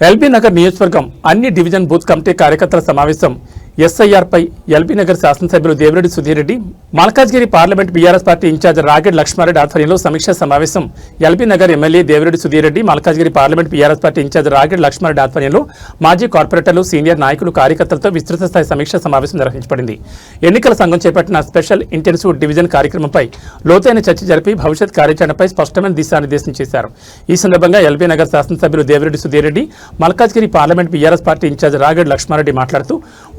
LB Nagar నియోజకవర్గం అన్ని division booth committee కార్యకర్తల సమావేశం ఎస్ఐఆర్ పై ఎల్బీ నగర్ శాసనసభ్యులు Devireddy Sudheer Reddy, Malkajgiri parliament BRS party incharge Ragidi Laxma Reddy ఆధ్వర్యంలో సమీక్షా సమావేశం. LB Nagar MLA Devireddy Sudheer Reddy, Malkajgiri parliament BRS party incharge Ragidi Laxma Reddy ఆధ్వర్యంలో మాజీ కార్పొరేటర్లు, సీనియర్ నాయకులు, కార్యకర్తలతో విస్తృత స్థాయి సమీక్షా సమావేశం నిర్వహించబడింది. ఎన్నికల సంఘం చేపట్టిన స్పెషల్ ఇంటెన్సివ్ డివిజన్ కార్యక్రమంపై లోతైన చర్చ జరిపి భవిష్యత్ కార్యాచరణపై స్పష్టమైన దిశానిర్దేశం చేశారు. ఈ సందర్భంగా ఎల్బీ నగర్ శాసనసభ్యులు Devireddy Sudheer Reddy, Malkajgiri parliament BRS party incharge Ragidi Laxma Reddy మాట్లాడుతూ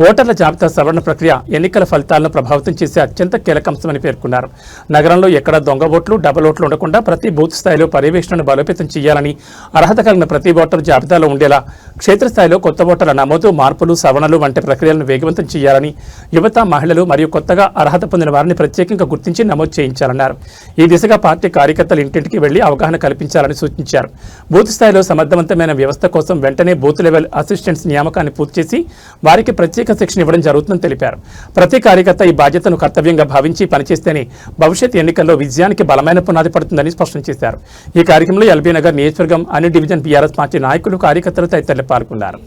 ఓటర్ల జాబితా సవరణ ప్రక్రియ ఎన్నికల ఫలితాలను ప్రభావితం చేసే అత్యంత కీలక అంశమని పేర్కొన్నారు. నగరంలో ఎక్కడ దొంగ ఓట్లు, డబుల్ ఓట్లు ఉండకుండా ప్రతి బూత్ స్థాయిలో పర్యవేక్షణను బలోపేతం చేయాలని, అర్హత కలిగిన ప్రతి ఓటరు జాబితాలో ఉండేలా క్షేత్రస్థాయిలో కొత్త ఓటర్ల నమోదు, మార్పులు, సవరణలు వంటి ప్రక్రియలను వేగవంతం చేయాలని, యువత, మహిళలు మరియు కొత్తగా అర్హత పొందిన వారిని ప్రత్యేకంగా గుర్తించి నమోదు చేయించాలన్నారు. ఈ దిశగా పార్టీ కార్యకర్తలు ఇంటింటికి వెళ్లి అవగాహన కల్పించాలని సూచించారు. బూత్ స్థాయిలో సమర్థవంతమైన వ్యవస్థ కోసం వెంటనే బూత్ లెవెల్ అసిస్టెంట్స్ నియామకాన్ని పూర్తి చేసి వారికి ప్రత్యేక శిక్షణ ఇవ్వడం జరుగుతుందని తెలిపారు. ప్రతి కార్యకర్త ఈ బాధ్యతను కర్తవ్యంగా భావించి పనిచేస్తేనే భవిష్యత్ ఎన్నికల్లో విజయానికి బలమైన పునాది పడుతుందని స్పష్టం చేశారు. ఈ కార్యక్రమంలో ఎల్బీ నగర్ నియోజకవర్గం అన్ని డివిజన్ బీఆర్ఎస్ పార్టీ నాయకులు, కార్యకర్తలు తదితరులు పాల్గొన్నారు.